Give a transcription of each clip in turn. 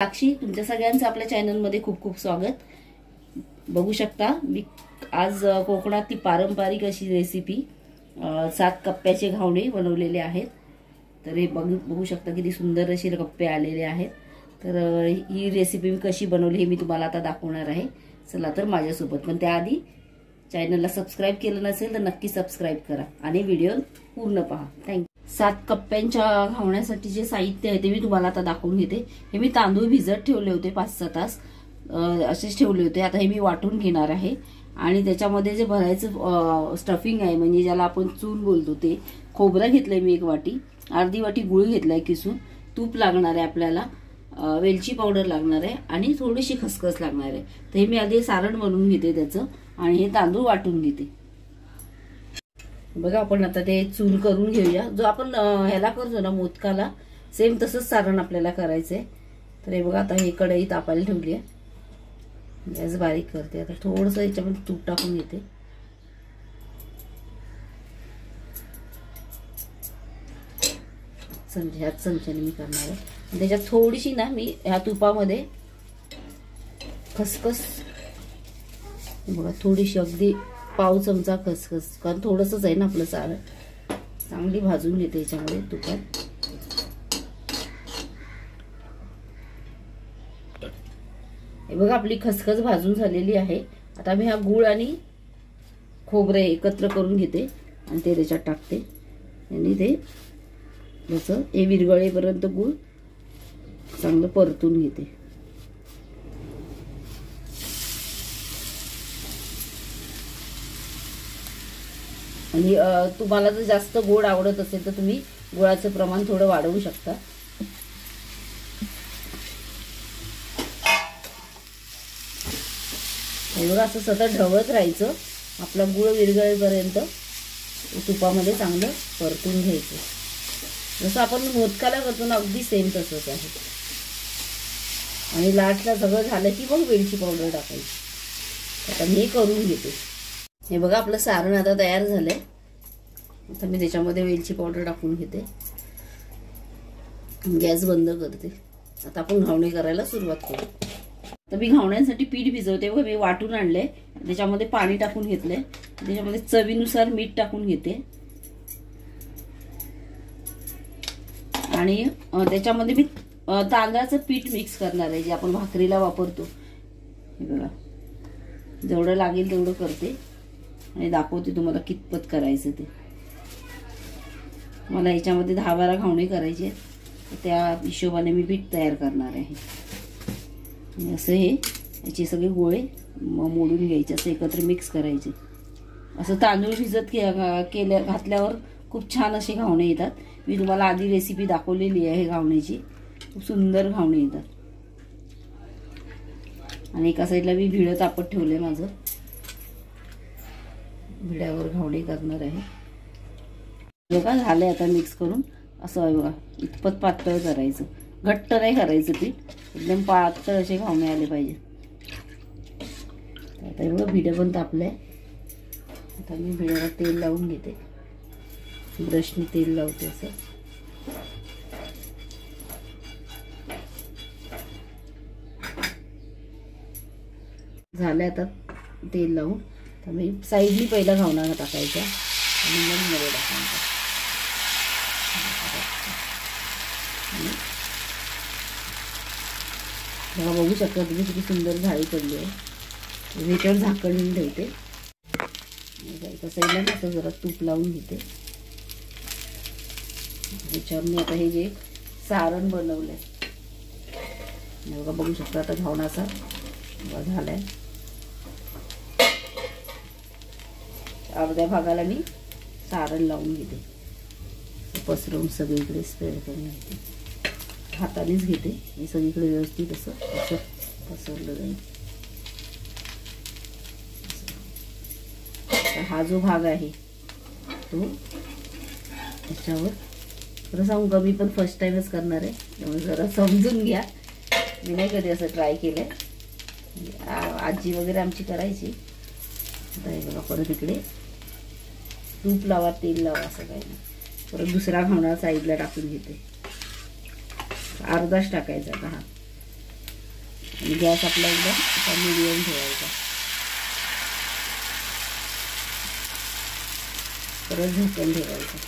साक्षी, तुमच्या सगळ्यांचं आपल्या चॅनलमध्ये खूप खूप स्वागत। बघू शकता मी आज कोकणातली पारंपरिक अशी रेसिपी 7 कप्प्याचे घावणे बनवलेले आहेत। तर हे बघू शकता किती सुंदर असे कप्पे आलेले आहेत। तर ही रेसिपी मी कशी बनवली हे मी तुम्हाला आता दाखवणार आहे। चला तर माझ्यासोबत, पण त्याआधी चॅनलला सबस्क्राइब केलं नसेल तर नक्की सबस्क्राइब करा आणि व्हिडिओ पूर्ण पहा। थँक्यू। 7 कप्प्यांच्या घावण्यासाठी जे साहित्य आहे ते मी तुम्हाला आता दाखवून घेते। हे मी तांदूळ भिजत ठेवले होते 5-6 तास, असेच ठेवले होते। आता हे मी वाटून घेणार आहे आणि त्याच्यामध्ये जे भरायचं स्टफिंग आहे म्हणजे ज्याला आपण चून बोलतो ते खोबरं घेतलंय मी 1 वाटी, अर्धी वाटी गुळ घेतलाय किसून, तूप लागणार आहे आपल्याला, वेलची पावडर लागणार आहे आणि थोडीशी खसखस लागणार आहे। तर हे मी आधी सारण बनवून घेते त्याचं आणि हे तांदूळ वाटून घेते। बघा आपण आता ते चून करून घेऊया। जो आपण ह्याला करतो ना मोदकाला, सेम तसंच सारण आपल्याला करायचंय। तर हे बघा आता हे कढई तापायला ठेवली आहे, गॅस बारीक करते। आता थोडंसं याच्यामध्ये तूप टाकून घेते। ह्याच चमच्याने मी करणार आहे। त्याच्यात थोडीशी ना मी ह्या तुपामध्ये खसखस, बघा थोडीशी, अगदी पाव चमचा खसखस, कारण थोडंसंच आहे ना आपलं सारण, चांगली भाजून घेते याच्यामध्ये तुपात। हे बघा आपली खसखस भाजून झालेली आहे। आता मी हा गूळ आणि खोबरे एकत्र करून घेते आणि ते त्याच्यात टाकते आणि ते जसं हे विरघळेपर्यंत गूळ चांगलं परतून घेते। आणि तुम्हाला जर जास्त गोड आवडत असेल तर तुम्ही गुळाचं प्रमाण थोडं वाढवू शकता। एवढं असं सतत ढवळत राहायचं, आपला गुळ विरघळेपर्यंत तुपामध्ये चांगलं परतून घ्यायचं। जसं आपण मोदकाला करतो ना अगदी सेम तसंच आहे। आणि लास्टला सगळं झालं की मग वेलची पावडर टाकायची। आता मी हे करून घेते। हे बघा आपलं सारण आता तयार झालंय। आता मी त्याच्यामध्ये वेलची पावडर टाकून घेते, गॅस बंद करते। आता आपण घावणे करायला सुरुवात करू। तर मी घावण्यासाठी पीठ भिजवते व मी वाटून आणले, त्याच्यामध्ये पाणी टाकून घेतले, त्याच्यामध्ये चवीनुसार मीठ टाकून घेते आणि त्याच्यामध्ये मी तांदळाचं पीठ मिक्स करणार आहे जे आपण भाकरीला वापरतो। हे बघा जेवढं लागेल तेवढं करते आणि दाखवते तुम्हाला कितपत करायचं ते। मला याच्यामध्ये 10-12 घावणे करायचे, त्या हिशोबाने मी पीठ तयार करणार आहे। असं हे याचे सगळे गोळे मोडून घ्यायचे, असं एकत्र मिक्स करायचे। असं तांदूळ भिजत घातल्यावर खूप छान असे घावणे येतात। मी तुम्हाला आधी रेसिपी दाखवलेली आहे घावण्याची, खूप सुंदर घावणे येतात। आणि एका साईडला मी भिडं तापत ठेवलंय माझं, भिड्यावर घावणे करणार आहे। बघा झालंय आता मिक्स करून, असं आहे बघा इतपत पातळ करायचं, घट्ट नाही करायचं पीठ, एकदम पातळ असे घावणे आले पाहिजे। आता हे बघा भिडं पण तापलंय। आता मी भिड्याला तेल लावून घेते, ब्रशने तेल लावते असं। झालं आता तेल लावून, तर मी साईडनी पहिला घावणा टाकायचा आणि मग मध्ये टाकायचा। बघा बघू शकता तुम्ही किती सुंदर झाडी पडली आहे। याच्यावर झाकण ठेवते, एका साईडला असं जरा तूप लावून घेते। याच्यावर मी आता हे जे सारण बनवलंय बघा, बघू शकता आता घावणाचा झालाय। अर्ध्या भागाला मी सारण लावून घेते, पसरवून सगळीकडे स्प्रेड करून घेते, हातानेच घेते, हे सगळीकडे व्यवस्थित असं पसरलं जाईल। हा जो भाग आहे तो याच्यावर, खरं सांगू का मी पण फर्स्ट टाइमच करणार आहे, त्यामुळे जरा समजून घ्या। मी नाही कधी असं ट्राय केलंय, आजी वगैरे आमची करायची। आता हे बघा परत इकडे तूप लावा तेल लावा असं काही नाही, परत दुसरा घावणा साईडला टाकून घेते, अर्धाच टाकायचा आता हा, आणि गॅस आपला एकदम मिडियम ठेवायचा. परत झाकण ठेवायचं.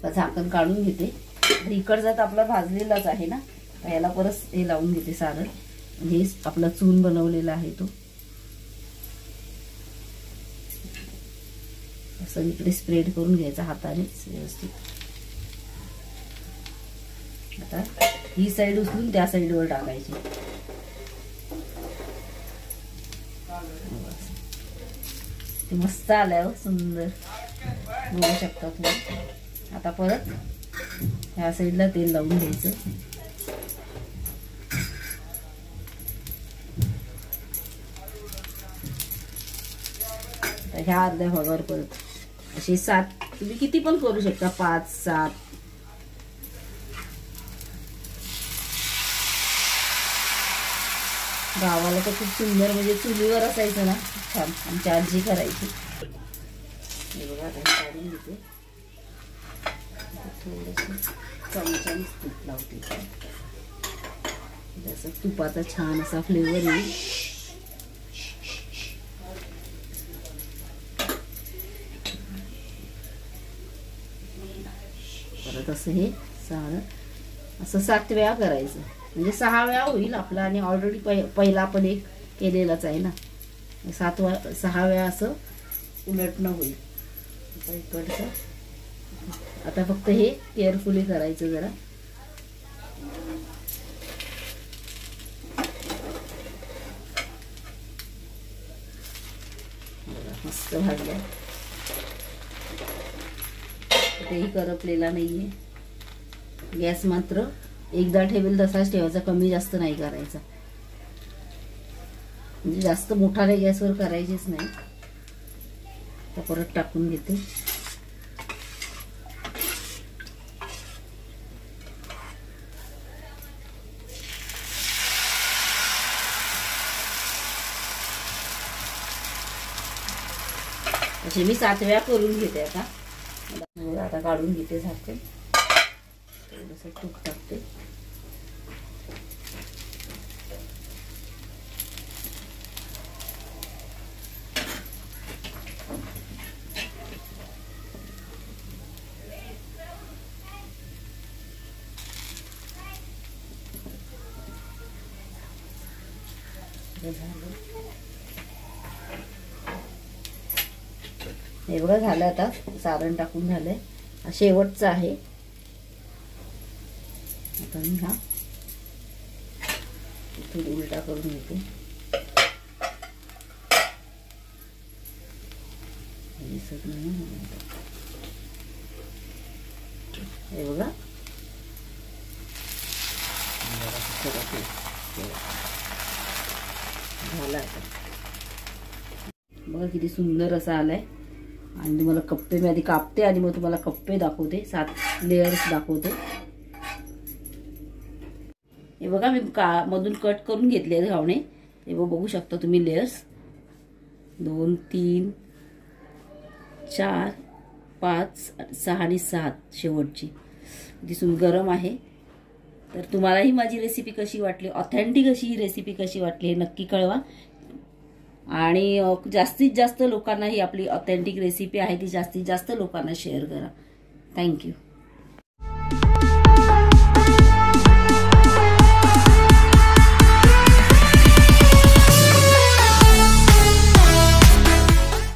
झाकण काढून घेते. इकडचा तर आपला भाजलेलाच आहे ना, याला परत हे लावून घेते सारण. हे आपला चून बनवलेला आहे तो असं इकडे स्प्रेड करून घ्यायचा हातानेच व्यवस्थित. आता ही साईड उचलून त्या साईडवर टाकायची. ते मस्त आलाय, सुंदर बघू शकता तुम्ही. आता परत ह्या साईडला तेल लावून घ्यायचं. ह्या अर्ध्या भागावर परत असे 7, तुम्ही किती पण करू शकता, 5 7. गावाला तर खूप सुंदर, म्हणजे चुलीवर असायचं ना, छान आमची आजी करायची. हे बघा काढून घेते. थोडस चमच्याने तूप लावते, जसं तुपाचा छान असा फ्लेवर येईल. परत असं हे सारण असं 7 वेळा करायचं, म्हणजे 6 वेळा होईल आपला. आणि ऑलरेडी पहिला आपण एक केलेलाच आहे ना, 6 वेळा असं उलटणं होईल. इकडचं आता फक्त हे केअरफुली करायचं जरा. मस्त भाजलं. तेही करपलेला नाहीये. गॅस मात्र एकदा ठेवेल तसाच ठेवायचा, कमी जास्त नाही करायचा. म्हणजे जास्त मोठाल्या गॅसवर करायचीच नाही. आता परत टाकून घेते. असे मी 7 वेळा करून घेते. आता काढून घेते झाकण. थोडंसं तूप टाकते. हे बघा झालं. आता सारण टाकून झालंय. शेवटचा आहे. आता मी हा इथून उलटा करून घेते. हे बघा झाला. आता बघा किती सुंदर असा आलाय. आणि तुम्हाला कप्पे मी आधी कापते आणि मग तुम्हाला कप्पे दाखवते, 7 लेयर्स दाखवते. हे बघा मी मधून कट करून घेतले घावणे. हे बघू शकता तुम्ही लेयर्स. 2 3 4 5 6 आणि 7 शेवटची. दिसून गरम आहे. तर तुम्हालाही माझी रेसिपी कशी वाटली, ऑथेंटिक अशी ही रेसिपी कशी वाटली हे नक्की कळवा. आणि जास्तीत जास्त लोकांना ही आपली ऑथेंटिक रेसिपी आहे ती जास्तीत जास्त लोकांना शेअर करा. थँक्यू.